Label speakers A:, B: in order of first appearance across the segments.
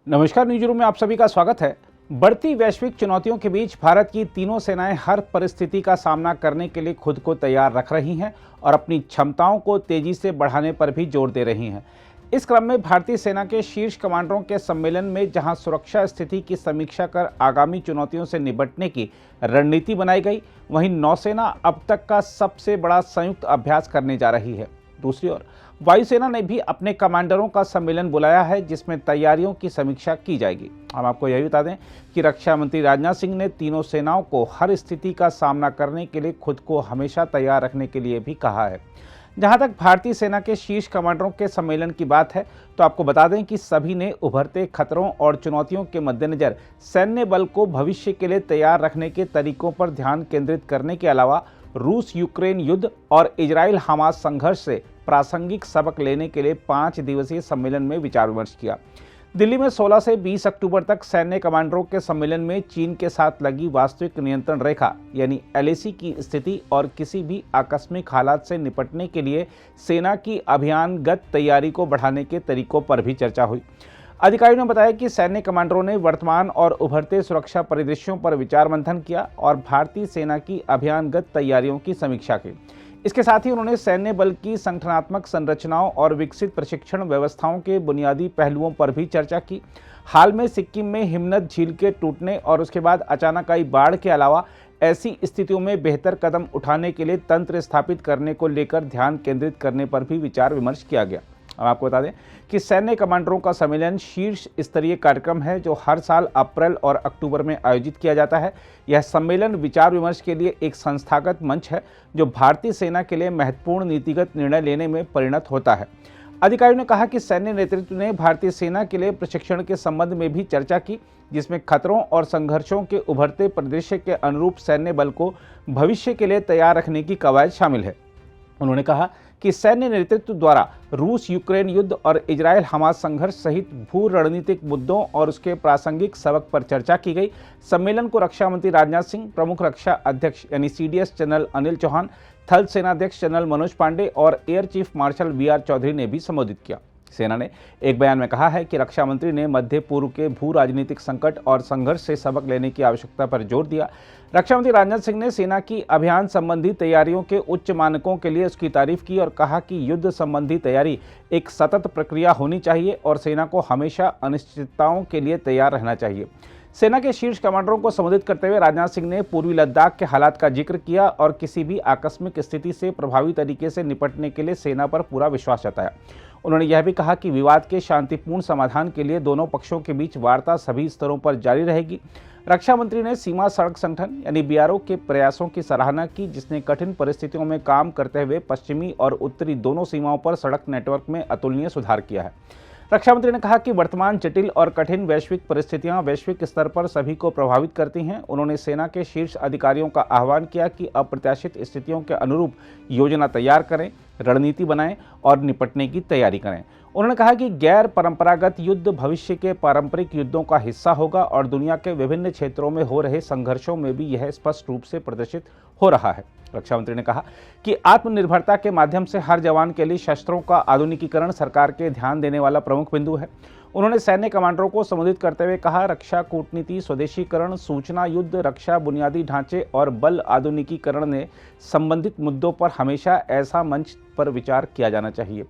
A: नमस्कार, news room में आप सभी का स्वागत है। बढ़ती वैश्विक चुनौतियों के बीच भारत की तीनों सेनाएं हर परिस्थिति का सामना करने के लिए खुद को तैयार रख रही हैं और अपनी क्षमताओं को तेजी से बढ़ाने पर भी जोर दे रही हैं। इस क्रम में भारतीय सेना के शीर्ष कमांडरों के सम्मेलन में जहां सुरक्षा स्थिति की समीक्षा कर आगामी चुनौतियों से निपटने की रणनीति बनाई गई, वहीं नौसेना अब तक का सबसे बड़ा संयुक्त अभ्यास करने जा रही है। दूसरी ओर वायुसेना ने भी अपने कमांडरों का सम्मेलन बुलाया है, जिसमें तैयारियों की समीक्षा की जाएगी। हम आपको यह भी बता दें कि रक्षा मंत्री राजनाथ सिंह ने तीनों सेनाओं को हर स्थिति का सामना करने के लिए खुद को हमेशा तैयार रखने के लिए भी कहा है। जहां तक भारतीय सेना के शीर्ष कमांडरों के सम्मेलन की बात है, तो आपको बता दें कि सभी ने उभरते खतरों और चुनौतियों के मद्देनजर सैन्य बल को भविष्य के लिए तैयार रखने के तरीकों पर ध्यान केंद्रित करने के अलावा रूस यूक्रेन युद्ध और इजराइल हमास संघर्ष से प्रासंगिक सबक लेने के लिए 5 दिवसीय सम्मेलन में विचार विमर्श किया। दिल्ली में 16 से 20 अक्टूबर तक सैन्य कमांडरों के सम्मेलन में चीन के साथ लगी वास्तविक नियंत्रण रेखा यानी एलएसी की स्थिति और किसी भी आकस्मिक हालात से निपटने के लिए सेना की अभियानगत तैयारी को बढ़ाने के तरीकों पर भी चर्चा हुई। अधिकारियों ने बताया कि सैन्य कमांडरों ने वर्तमान और उभरते सुरक्षा परिदृश्यों पर विचार मंथन किया और भारतीय सेना की अभियानगत तैयारियों की समीक्षा की। इसके साथ ही उन्होंने सैन्य बल की संगठनात्मक संरचनाओं और विकसित प्रशिक्षण व्यवस्थाओं के बुनियादी पहलुओं पर भी चर्चा की। हाल में सिक्किम में हिमनद झील के टूटने और उसके बाद अचानक आई बाढ़ के अलावा ऐसी स्थितियों में बेहतर कदम उठाने के लिए तंत्र स्थापित करने को लेकर ध्यान केंद्रित करने पर भी विचार विमर्श किया गया। अब आपको बता दें कि सैन्य कमांडरों का सम्मेलन शीर्ष स्तरीय कार्यक्रम है जो हर साल अप्रैल और अक्टूबर में आयोजित किया जाता है। यह सम्मेलन विचार विमर्श के लिए एक संस्थागत मंच है जो भारतीय सेना के लिए महत्वपूर्ण नीतिगत निर्णय लेने में परिणत होता है। अधिकारियों ने कहा कि सैन्य नेतृत्व ने भारतीय सेना के लिए प्रशिक्षण के संबंध में भी चर्चा की, जिसमें खतरों और संघर्षों के उभरते परिदृश्य के अनुरूप सैन्य बल को भविष्य के लिए तैयार रखने की कवायद शामिल है। उन्होंने कहा कि सैन्य नेतृत्व द्वारा रूस यूक्रेन युद्ध और इजराइल हमास संघर्ष सहित भू रणनीतिक मुद्दों और उसके प्रासंगिक सबक पर चर्चा की गई। सम्मेलन को रक्षा मंत्री राजनाथ सिंह, प्रमुख रक्षा अध्यक्ष यानी सीडीएस जनरल अनिल चौहान, थल सेनाध्यक्ष जनरल मनोज पांडे और air chief marshal VR Chaudhari ने भी संबोधित किया। सेना ने एक बयान में कहा है कि रक्षा मंत्री ने मध्य पूर्व के भू राजनीतिक संकट और संघर्ष से सबक लेने की आवश्यकता पर जोर दिया। रक्षा मंत्री राजनाथ सिंह ने सेना की अभियान संबंधी तैयारियों के उच्च मानकों के लिए उसकी तारीफ की और कहा कि युद्ध संबंधी तैयारी एक सतत प्रक्रिया होनी चाहिए और सेना को हमेशा अनिश्चितताओं के लिए तैयार रहना चाहिए। सेना के शीर्ष कमांडरों को संबोधित करते हुए राजनाथ सिंह ने पूर्वी लद्दाख के हालात का जिक्र किया और किसी भी आकस्मिक स्थिति से प्रभावी तरीके से निपटने के लिए सेना पर पूरा विश्वास जताया। उन्होंने यह भी कहा कि विवाद के शांतिपूर्ण समाधान के लिए दोनों पक्षों के बीच वार्ता सभी स्तरों पर जारी रहेगी। रक्षा मंत्री ने सीमा सड़क संगठन यानी बीआरओ के प्रयासों की सराहना की, जिसने कठिन परिस्थितियों में काम करते हुए पश्चिमी और उत्तरी दोनों सीमाओं पर सड़क नेटवर्क में अतुलनीय सुधार किया है। रक्षा मंत्री ने कहा कि वर्तमान जटिल और कठिन वैश्विक परिस्थितियां वैश्विक स्तर पर सभी को प्रभावित करती हैं। उन्होंने सेना के शीर्ष अधिकारियों का आह्वान किया कि अप्रत्याशित स्थितियों के अनुरूप योजना तैयार करें, रणनीति बनाएं और निपटने की तैयारी करें। उन्होंने कहा कि गैर परंपरागत युद्ध भविष्य के पारंपरिक युद्धों का हिस्सा होगा और दुनिया के विभिन्न क्षेत्रों में हो रहे संघर्षों में भी यह स्पष्ट रूप से प्रदर्शित हो रहा है। रक्षा मंत्री ने कहा कि आत्मनिर्भरता के माध्यम से हर जवान के लिए शस्त्रों का आधुनिकीकरण सरकार के ध्यान देने वाला प्रमुख बिंदु है। उन्होंने सैन्य कमांडरों को संबोधित करते हुए कहा, रक्षा कूटनीति, स्वदेशीकरण, सूचना युद्ध, रक्षा बुनियादी ढांचे और बल आधुनिकीकरण ने संबंधित मुद्दों पर हमेशा ऐसा मंच पर विचार किया जाना चाहिए।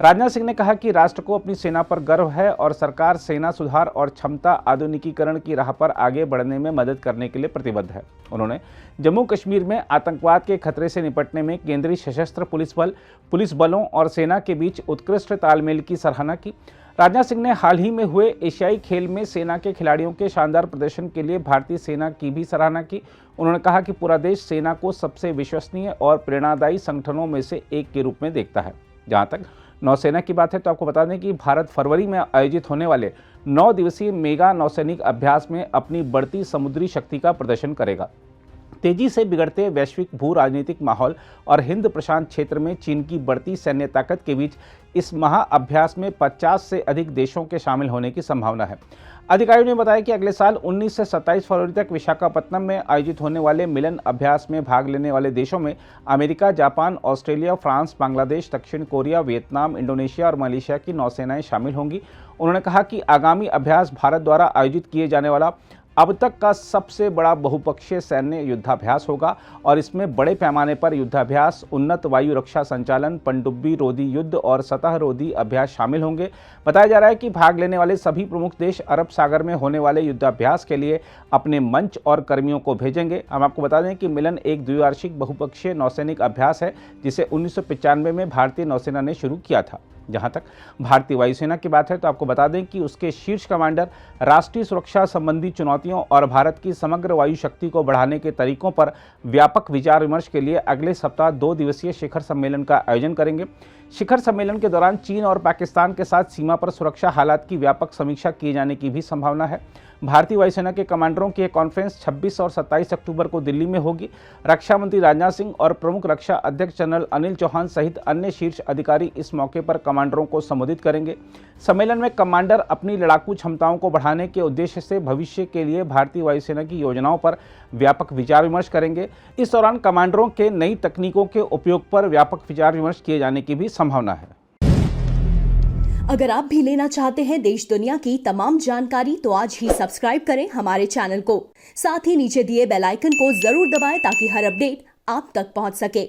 A: राजनाथ सिंह ने कहा कि राष्ट्र को अपनी सेना पर गर्व है और सरकार सेना सुधार और क्षमता आधुनिकीकरण की राह पर आगे बढ़ने में मदद करने के लिए प्रतिबद्ध है। उन्होंने जम्मू कश्मीर में आतंकवाद के खतरे से निपटने में केंद्रीय सशस्त्र पुलिस बल, पुलिस बलों और सेना के बीच उत्कृष्ट तालमेल की सराहना की। राजनाथ सिंह ने हाल ही में हुए एशियाई खेल में सेना के खिलाड़ियों के शानदार प्रदर्शन के लिए भारतीय सेना की भी सराहना की। उन्होंने कहा कि पूरा देश सेना को सबसे विश्वसनीय और प्रेरणादायी संगठनों में से एक के रूप में देखता है। जहां तक नौसेना की बात है तो आपको बता दें कि भारत फरवरी में आयोजित होने वाले 9 दिवसीय मेगा नौसैनिक अभ्यास में अपनी बढ़ती समुद्री शक्ति का प्रदर्शन करेगा। तेजी से बिगड़ते वैश्विक भू राजनीतिक माहौल और हिंद प्रशांत क्षेत्र में चीन की बढ़ती सैन्य ताकत के बीच इस महाअभ्यास में 50 से अधिक देशों के शामिल होने की संभावना है। अधिकारियों ने बताया कि अगले साल 19 से 27 फरवरी तक विशाखापत्तनम में आयोजित होने वाले मिलन अभ्यास में भाग लेने वाले देशों में America, Japan, Australia, France, Bangladesh, दक्षिण कोरिया, वियतनाम, इंडोनेशिया और मलेशिया की नौसेनाएं शामिल होंगी। उन्होंने कहा कि आगामी अभ्यास भारत द्वारा आयोजित किए जाने वाला अब तक का सबसे बड़ा बहुपक्षीय सैन्य युद्धाभ्यास होगा और इसमें बड़े पैमाने पर युद्धाभ्यास, उन्नत वायु रक्षा संचालन, पनडुब्बी रोधी युद्ध और सतह रोधी अभ्यास शामिल होंगे। बताया जा रहा है कि भाग लेने वाले सभी प्रमुख देश अरब सागर में होने वाले युद्धाभ्यास के लिए अपने मंच और कर्मियों को भेजेंगे। हम आपको बता दें कि मिलन एक द्विवार्षिक बहुपक्षीय नौसैनिक अभ्यास है जिसे 1995 में भारतीय नौसेना ने शुरू किया था। जहां तक भारतीय वायुसेना की बात है तो आपको बता दें कि उसके शीर्ष कमांडर राष्ट्रीय सुरक्षा संबंधी चुनौतियों और भारत की समग्र वायु शक्ति को बढ़ाने के तरीकों पर व्यापक विचार विमर्श के लिए अगले सप्ताह 2 दिवसीय शिखर सम्मेलन का आयोजन करेंगे। शिखर सम्मेलन के दौरान चीन और पाकिस्तान के साथ सीमा पर सुरक्षा हालात की व्यापक समीक्षा किए जाने की भी संभावना है। भारतीय वायुसेना के कमांडरों की एक कॉन्फ्रेंस 26 और 27 अक्टूबर को दिल्ली में होगी। रक्षा मंत्री राजनाथ सिंह और प्रमुख रक्षा अध्यक्ष जनरल अनिल चौहान सहित अन्य शीर्ष अधिकारी इस मौके पर कमांडरों को संबोधित करेंगे। सम्मेलन में कमांडर अपनी लड़ाकू क्षमताओं को बढ़ाने के उद्देश्य से भविष्य के लिए भारतीय वायुसेना की योजनाओं पर व्यापक विचार विमर्श करेंगे। इस दौरान कमांडरों के नई तकनीकों के उपयोग पर व्यापक विचार विमर्श किए जाने की भी संभावना है।
B: अगर आप भी लेना चाहते हैं देश दुनिया की तमाम जानकारी तो आज ही सब्सक्राइब करें हमारे चैनल को। साथ ही नीचे दिए बेल आइकन को जरूर दबाएं ताकि हर अपडेट आप तक पहुंच सके।